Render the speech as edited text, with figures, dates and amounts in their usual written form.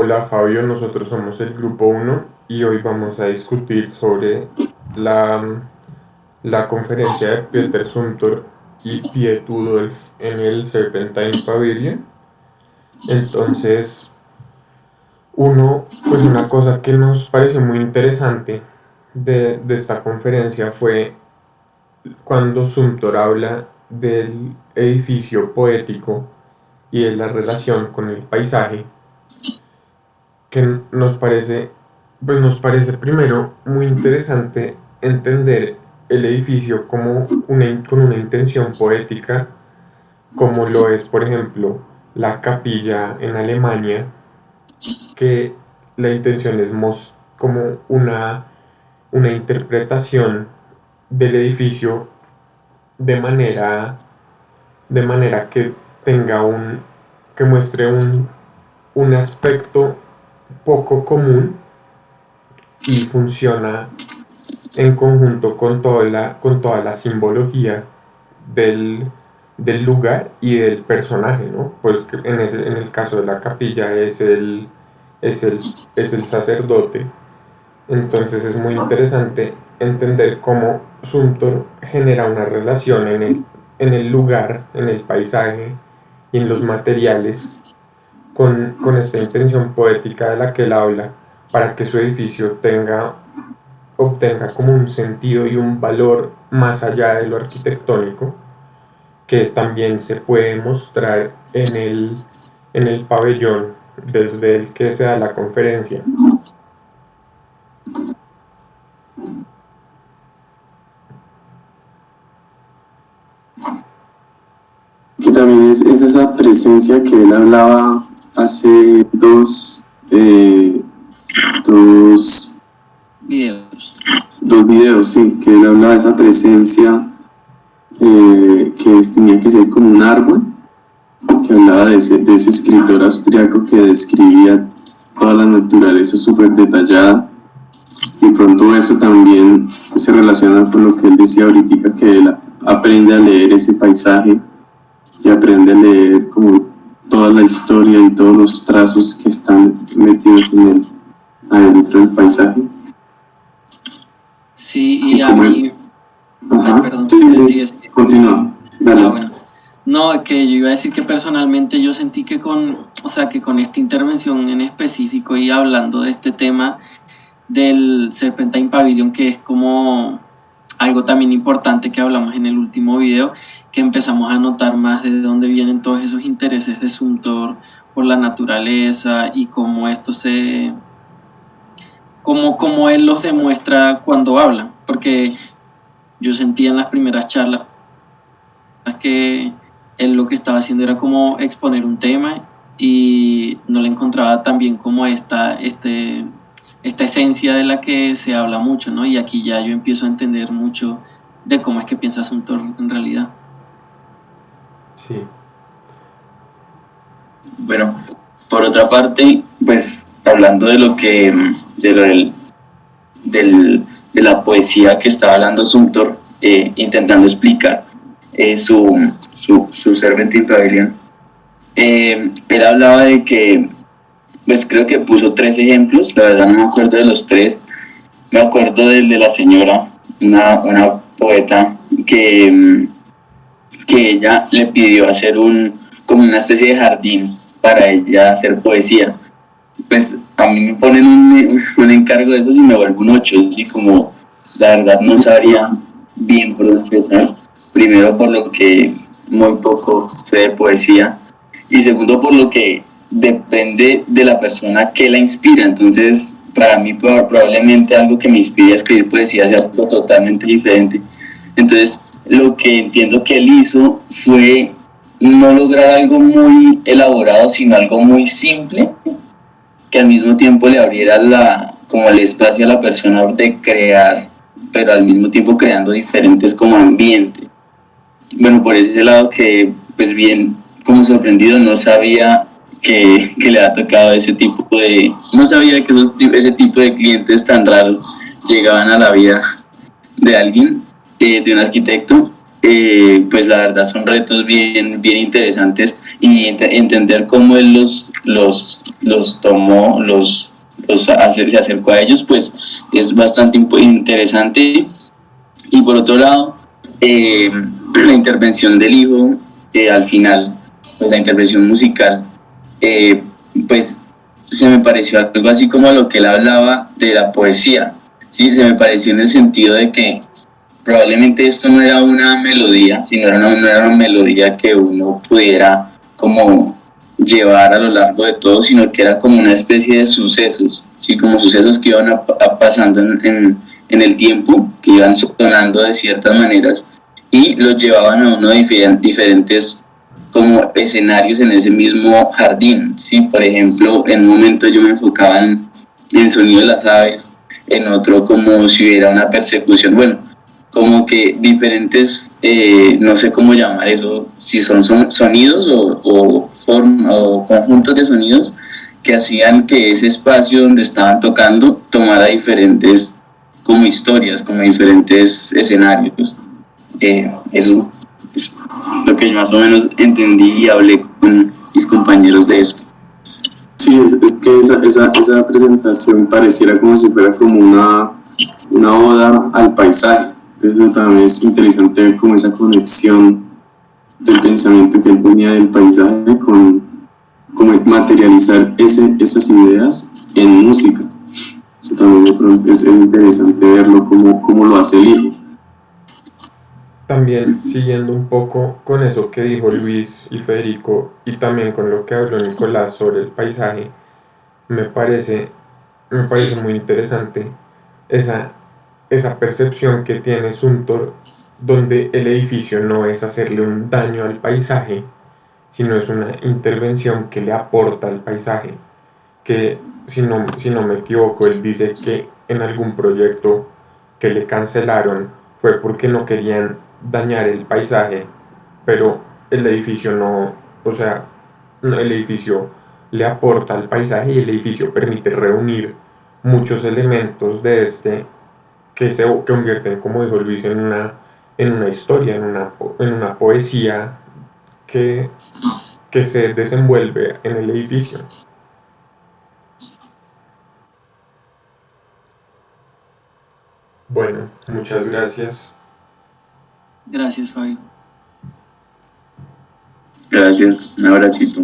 Hola Fabio, nosotros somos el grupo uno y hoy vamos a discutir sobre la, la conferencia de Peter Zumthor y Piet Udolf en el Serpentine Pavilion. Entonces, pues una cosa que nos pareció muy interesante de esta conferencia fue cuando Zumthor habla del edificio poético y de la relación con el paisaje, que nos parece primero muy interesante entender el edificio como con una intención poética, como lo es, por ejemplo, la capilla en Alemania, que la intención es como una interpretación del edificio de de manera que tenga que muestre un aspecto poco común y funciona en conjunto con toda la simbología del, del lugar y del personaje, ¿no? Pues que en el caso de la capilla es el, es el sacerdote. Entonces es muy interesante entender cómo Zumthor genera una relación en el lugar, en el paisaje y en los materiales con esta intención poética de la que él habla para que su edificio obtenga como un sentido y un valor más allá de lo arquitectónico, que también se puede mostrar en el pabellón desde el que se da la conferencia. Que también es esa presencia que él hablaba hace dos videos, sí, que él hablaba de esa presencia que tenía que ser como un árbol, que hablaba de ese escritor austriaco que describía toda la naturaleza súper detallada, y pronto eso también se relaciona con lo que él decía ahorita, que él aprende a leer ese paisaje y aprende a leer como toda la historia y todos los trazos que están metidos adentro del paisaje. Sí, y a mí... Ajá, perdón, sí, continúa, dale. Bueno. No, que yo iba a decir que personalmente yo sentí que con esta intervención en específico y hablando de este tema del Serpentine Pavilion, que es como algo también importante que hablamos en el último video, que empezamos a notar más de dónde vienen todos esos intereses de Zumthor por la naturaleza y cómo cómo él los demuestra cuando habla, porque yo sentía en las primeras charlas que él lo que estaba haciendo era como exponer un tema y no le encontraba también como esta esencia de la que se habla mucho, ¿no? Y aquí ya yo empiezo a entender mucho de cómo es que piensa Zumthor en realidad. Sí. Bueno, por otra parte, pues hablando de de la poesía que estaba hablando Zumthor, intentando explicar su Serpentine Pavilion, él hablaba de que, pues creo que puso 3 ejemplos, la verdad no me acuerdo de los 3, me acuerdo del de la señora, una poeta que ella le pidió hacer como una especie de jardín para ella hacer poesía. Pues a mí me ponen un encargo de esos y me vuelvo un 8, así como la verdad no sabría bien por dónde empezar. Primero por lo que muy poco sé de poesía y segundo por lo que depende de la persona que la inspira. Entonces para mí probablemente algo que me inspire a escribir poesía sea algo totalmente diferente. Entonces lo que entiendo que él hizo fue no lograr algo muy elaborado, sino algo muy simple, que al mismo tiempo le abriera como el espacio a la persona de crear, pero al mismo tiempo creando diferentes como ambientes. Bueno, por ese lado que, pues bien, como sorprendido, no sabía que le ha tocado no sabía que ese tipo de clientes tan raros llegaban a la vida de alguien, de un arquitecto. pues la verdad son retos bien interesantes y entender cómo él los tomó, se acercó a ellos, pues es bastante interesante. Y por otro lado, la intervención del hijo, al final, pues la intervención musical, eh, pues se me pareció algo así como a lo que él hablaba de la poesía, ¿sí? Se me pareció en el sentido de que probablemente esto no era una melodía, sino no era una melodía que uno pudiera como llevar a lo largo de todo, sino que era como una especie de sucesos, ¿sí? Como sucesos que iban pasando en el tiempo, que iban sonando de ciertas maneras y los llevaban a uno de diferentes como escenarios en ese mismo jardín, ¿sí? Por ejemplo, en un momento yo me enfocaba en el sonido de las aves, en otro como si hubiera una persecución, bueno, como que diferentes, no sé cómo llamar eso, si son sonidos o conjuntos de sonidos que hacían que ese espacio donde estaban tocando tomara diferentes como historias, como diferentes escenarios. Eso es lo que yo más o menos entendí y hablé con mis compañeros de esto. Sí, es que esa presentación pareciera como si fuera como una oda al paisaje. Entonces también es interesante ver como esa conexión del pensamiento que él tenía del paisaje con como materializar esas ideas en música. Eso también de pronto es interesante verlo cómo lo hace el hijo. También siguiendo un poco con eso que dijo Luis y Federico y también con lo que habló Nicolás sobre el paisaje, me parece, me parece muy interesante esa, esa percepción que tiene Suntor, donde el edificio no es hacerle un daño al paisaje, sino es una intervención que le aporta al paisaje, que si no me equivoco, él dice que en algún proyecto que le cancelaron fue porque no querían dañar el paisaje, pero el edificio no, o sea, el edificio le aporta al paisaje y el edificio permite reunir muchos elementos de este que se convierten, como dijo Luis, en una historia, en una poesía que, que se desenvuelve en el edificio. Bueno, muchas gracias. Gracias, Fabio. Gracias, un abracito.